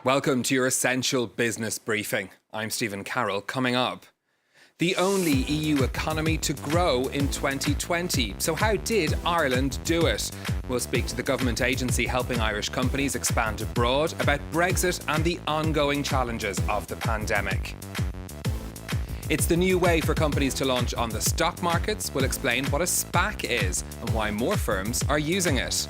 Welcome to your essential business briefing. I'm Stephen Carroll. Coming up, the only EU economy to grow in 2020. So how did Ireland do it? We'll speak to the government agency helping Irish companies expand abroad about Brexit and the ongoing challenges of the pandemic. It's the new way for companies to launch on the stock markets. We'll explain what a SPAC is and why more firms are using it.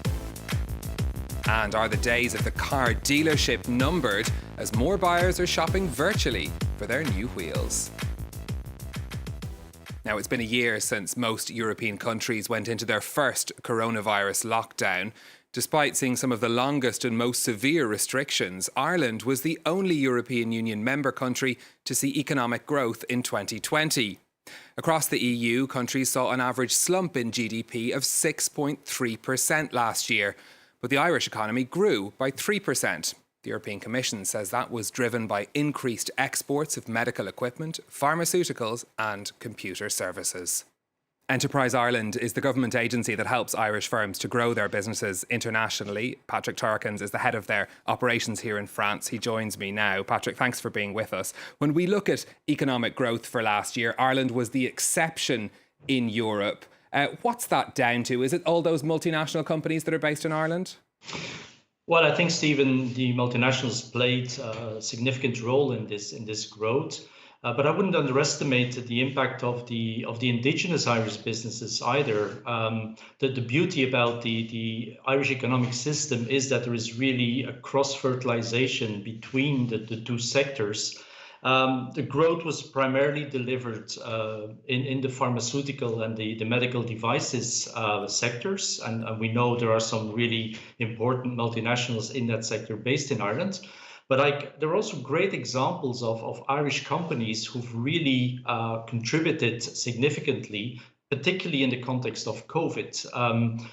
And are the days of the car dealership numbered as more buyers are shopping virtually for their new wheels? Now, it's been a year since most European countries went into their first coronavirus lockdown. Despite seeing some of the longest and most severe restrictions, Ireland was the only European Union member country to see economic growth in 2020. Across the EU, countries saw an average slump in GDP of 6.3% last year. But the Irish economy grew by 3%. The European Commission says that was driven by increased exports of medical equipment, pharmaceuticals and computer services. Enterprise Ireland is the government agency that helps Irish firms to grow their businesses internationally. Patrick Torrekens is the head of their operations here in France. He joins me now. Patrick, thanks for being with us. When we look at economic growth for last year, Ireland was the exception in Europe. What's that down to? Is it all those multinational companies that are based in Ireland? Well, I think, Stephen, the multinationals played a significant role in this growth, but I wouldn't underestimate the impact of the indigenous Irish businesses either. The beauty about the Irish economic system is that there is really a cross-fertilization between the two sectors. The growth was primarily delivered in the pharmaceutical and the medical devices sectors. And we know there are some really important multinationals in that sector based in Ireland. But there are also great examples of Irish companies who've really contributed significantly, particularly in the context of COVID.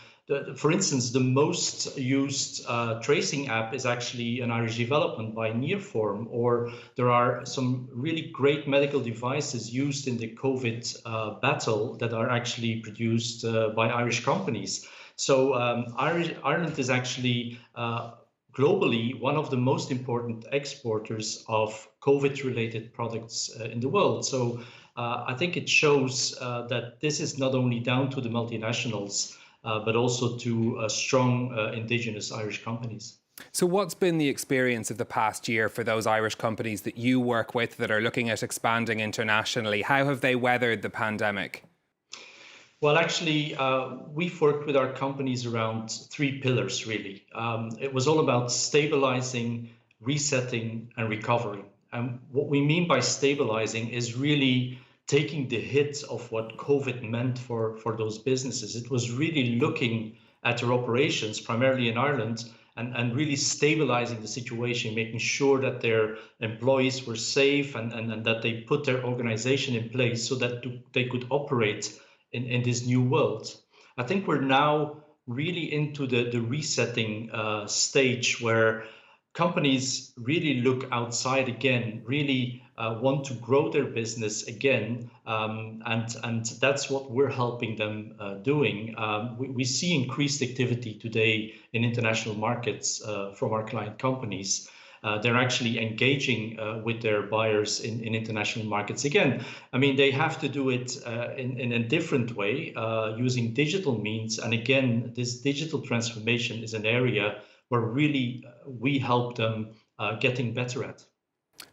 For instance, the most used tracing app is actually an Irish development by Nearform, or there are some really great medical devices used in the COVID battle that are actually produced by Irish companies. So Ireland is actually globally one of the most important exporters of COVID-related products in the world. So I think it shows that this is not only down to the multinationals, but also to strong indigenous Irish companies. So what's been the experience of the past year for those Irish companies that you work with that are looking at expanding internationally? How have they weathered the pandemic? Well, actually, we've worked with our companies around three pillars, really. It was all about stabilizing, resetting, and recovering. And what we mean by stabilizing is really taking the hit of what COVID meant for those businesses. It was really looking at their operations, primarily in Ireland, and really stabilizing the situation, making sure that their employees were safe and that they put their organization in place so that they could operate in this new world. I think we're now really into the resetting stage where companies really look outside again, really want to grow their business again, and that's what we're helping them doing. We see increased activity today in international markets from our client companies. They're actually engaging with their buyers in international markets. Again, I mean, they have to do it in a different way, using digital means. And again, this digital transformation is an area where really we help them getting better at.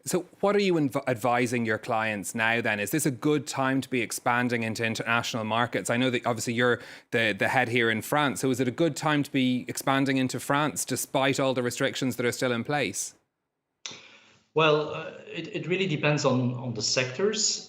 So what are you advising your clients now then? Is this a good time to be expanding into international markets? I know that obviously you're the head here in France. So is it a good time to be expanding into France despite all the restrictions that are still in place? Well, it really depends on the sectors.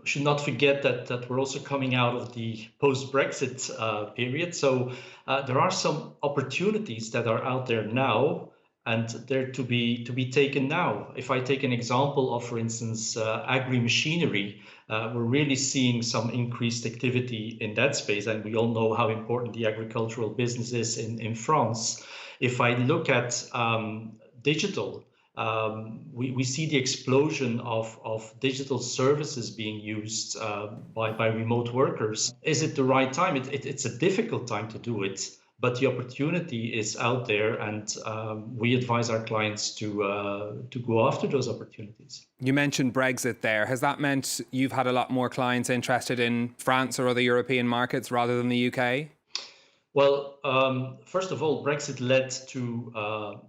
Should not forget that we're also coming out of the post-Brexit period. So there are some opportunities that are out there now, and they're to be taken now. If I take an example of, for instance, agri-machinery, we're really seeing some increased activity in that space, and we all know how important the agricultural business is in France. If I look at digital, we see the explosion of digital services being used by remote workers. Is it the right time? It's a difficult time to do it. but the opportunity is out there, and we advise our clients to go after those opportunities. You mentioned Brexit there. Has that meant you've had a lot more clients interested in France or other European markets rather than the UK? Well, first of all, Brexit led to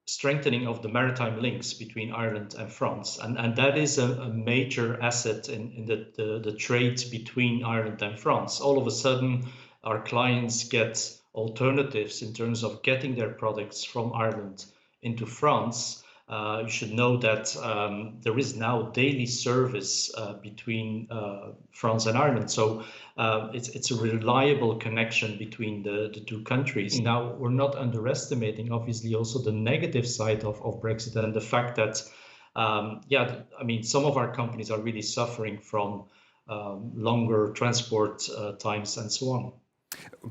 strengthening of the maritime links between Ireland and France. And that is a major asset in the trade between Ireland and France. All of a sudden, our clients get alternatives in terms of getting their products from Ireland into France. You should know that there is now daily service between France and Ireland. So it's a reliable connection between the two countries. Now, we're not underestimating, obviously, also the negative side of Brexit and the fact that, some of our companies are really suffering from longer transport times and so on.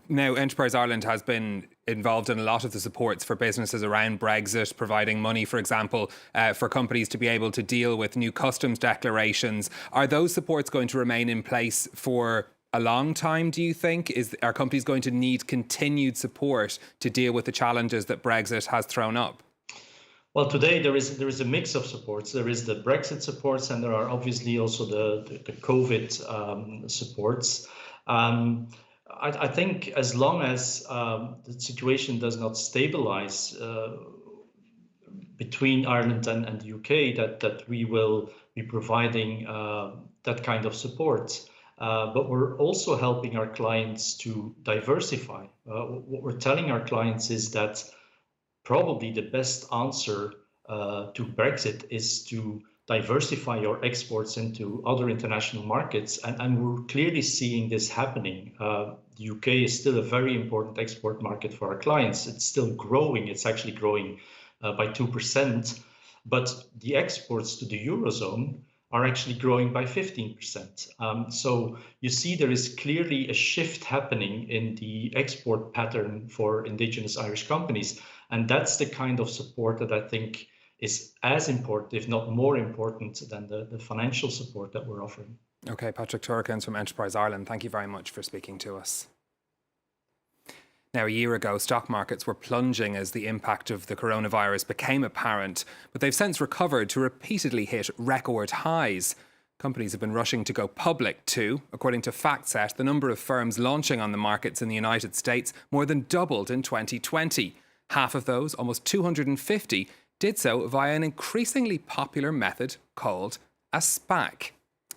Now, Enterprise Ireland has been involved in a lot of the supports for businesses around Brexit, providing money, for example, for companies to be able to deal with new customs declarations. Are those supports going to remain in place for a long time, do you think? Are companies going to need continued support to deal with the challenges that Brexit has thrown up? Well, today there is a mix of supports. There is the Brexit supports, and there are obviously also the COVID supports. I think as long as the situation does not stabilize between Ireland and the UK, that we will be providing that kind of support. But we're also helping our clients to diversify. What we're telling our clients is that probably the best answer to Brexit is to diversify your exports into other international markets. And we're clearly seeing this happening. The UK is still a very important export market for our clients. It's still growing. It's actually growing by 2%. But the exports to the Eurozone are actually growing by 15%. So you see there is clearly a shift happening in the export pattern for indigenous Irish companies. And that's the kind of support that I think is as important, if not more important, than the financial support that we're offering. Okay, Patrick Torrekens from Enterprise Ireland, thank you very much for speaking to us. Now, a year ago, stock markets were plunging as the impact of the coronavirus became apparent, but they've since recovered to repeatedly hit record highs. Companies have been rushing to go public too. According to FactSet, the number of firms launching on the markets in the United States more than doubled in 2020. Half of those, almost 250, did so via an increasingly popular method called a SPAC.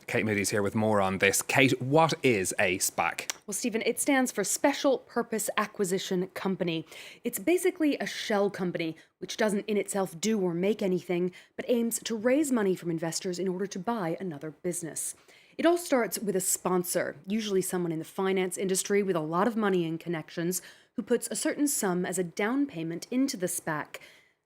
Kate Moody's here with more on this. Kate, what is a SPAC? Well, Stephen, it stands for Special Purpose Acquisition Company. It's basically a shell company, which doesn't in itself do or make anything, but aims to raise money from investors in order to buy another business. It all starts with a sponsor, usually someone in the finance industry with a lot of money and connections, who puts a certain sum as a down payment into the SPAC.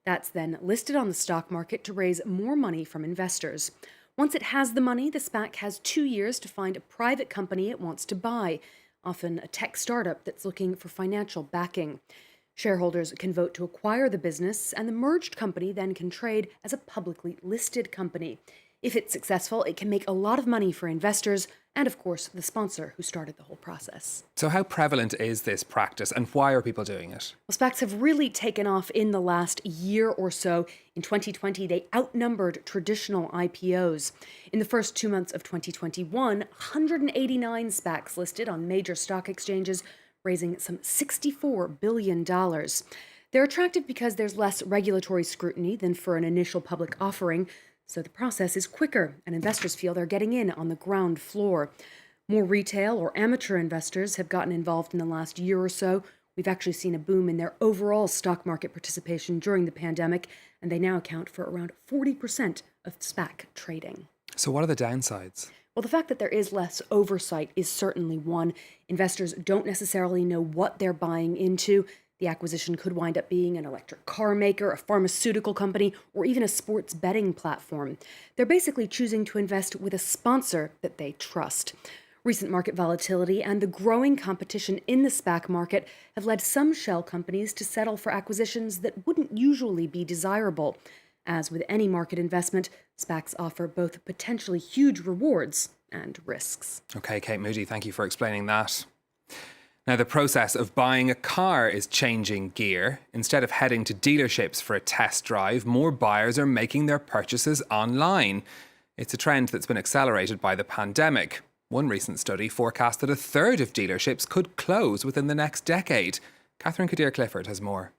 That's then listed on the stock market to raise more money from investors. Once it has the money, the SPAC has 2 years to find a private company it wants to buy, often a tech startup that's looking for financial backing. Shareholders can vote to acquire the business, and the merged company then can trade as a publicly listed company. If it's successful, it can make a lot of money for investors and, of course, the sponsor who started the whole process. So how prevalent is this practice and why are people doing it? Well, SPACs have really taken off in the last year or so. In 2020, they outnumbered traditional IPOs. In the first 2 months of 2021, 189 SPACs listed on major stock exchanges, raising some $64 billion. They're attractive because there's less regulatory scrutiny than for an initial public offering, so the process is quicker, and investors feel they're getting in on the ground floor. More retail or amateur investors have gotten involved in the last year or so. We've actually seen a boom in their overall stock market participation during the pandemic, and they now account for around 40% of SPAC trading. So what are the downsides? Well, the fact that there is less oversight is certainly one. Investors don't necessarily know what they're buying into. The acquisition could wind up being an electric car maker, a pharmaceutical company, or even a sports betting platform. They're basically choosing to invest with a sponsor that they trust. Recent market volatility and the growing competition in the SPAC market have led some shell companies to settle for acquisitions that wouldn't usually be desirable. As with any market investment, SPACs offer both potentially huge rewards and risks. Okay, Kate Moody, thank you for explaining that. Now, the process of buying a car is changing gear. Instead of heading to dealerships for a test drive, more buyers are making their purchases online. It's a trend that's been accelerated by the pandemic. One recent study forecast that a third of dealerships could close within the next decade. Catherine Kadir-Clifford has more.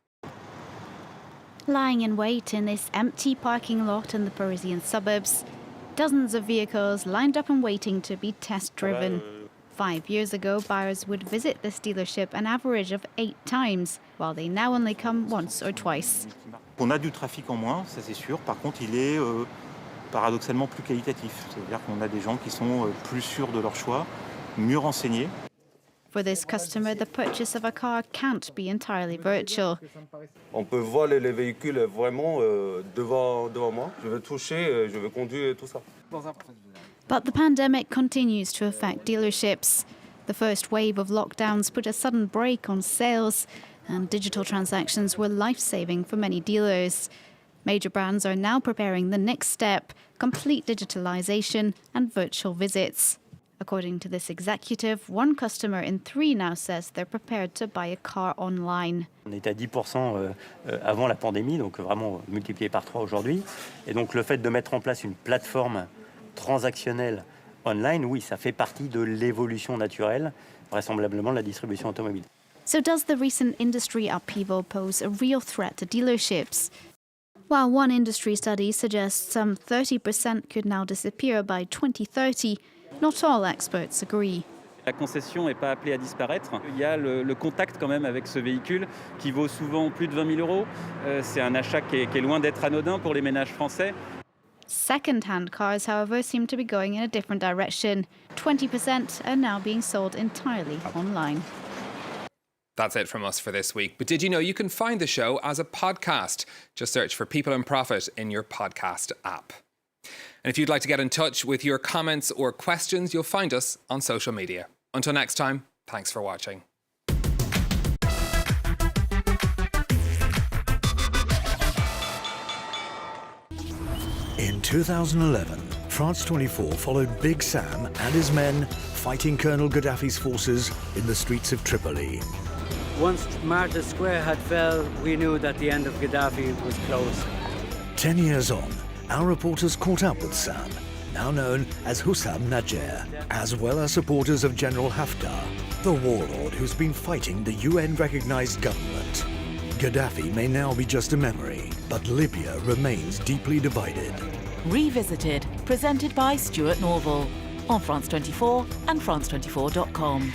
Lying in wait in this empty parking lot in the Parisian suburbs, dozens of vehicles lined up and waiting to be test-driven. 5 years ago, buyers would visit this dealership an average of 8 times, while they now only come once or twice. On a du trafic en moins, ça c'est sûr. Par contre, il est paradoxalement plus qualitatif. C'est-à-dire qu'on a des gens qui sont plus sûrs de leur choix, mieux renseignés. For this customer, the purchase of a car can't be entirely virtual. On peut voir les véhicules vraiment devant moi. Je veux toucher, je veux conduire, tout ça. But the pandemic continues to affect dealerships. The first wave of lockdowns put a sudden brake on sales, and digital transactions were life-saving for many dealers. Major brands are now preparing the next step, complete digitalization and virtual visits. According to this executive, 1 customer in 3 now says they're prepared to buy a car online. On est à 10% avant la pandémie, donc vraiment multiplié par 3 aujourd'hui. Et donc le fait de mettre en place une plateforme transactionnelle online, oui, ça fait partie de l'évolution naturelle, vraisemblablement de la distribution automobile. So does the recent industry upheaval pose a real threat to dealerships? While one industry study suggests some 30% could now disappear by 2030, not all experts agree. La concession n'est pas appelée à disparaître. Il y a le contact quand même avec ce véhicule qui vaut souvent plus de 20 000 €. C'est un achat qui est loin d'être anodin pour les ménages français. Second-hand cars, however, seem to be going in a different direction. 20% are now being sold entirely online. That's it from us for this week. But did you know you can find the show as a podcast? Just search for People and Profit in your podcast app. And if you'd like to get in touch with your comments or questions, you'll find us on social media. Until next time, thanks for watching. In 2011, France 24 followed Big Sam and his men fighting Colonel Gaddafi's forces in the streets of Tripoli. Once Martyrs Square had fell, we knew that the end of Gaddafi was close. 10 years on, our reporters caught up with Sam, now known as Hussam Najer, as well as supporters of General Haftar, the warlord who's been fighting the UN-recognized government. Gaddafi may now be just a memory, but Libya remains deeply divided. Revisited, presented by Stuart Norval on France 24 and France24.com.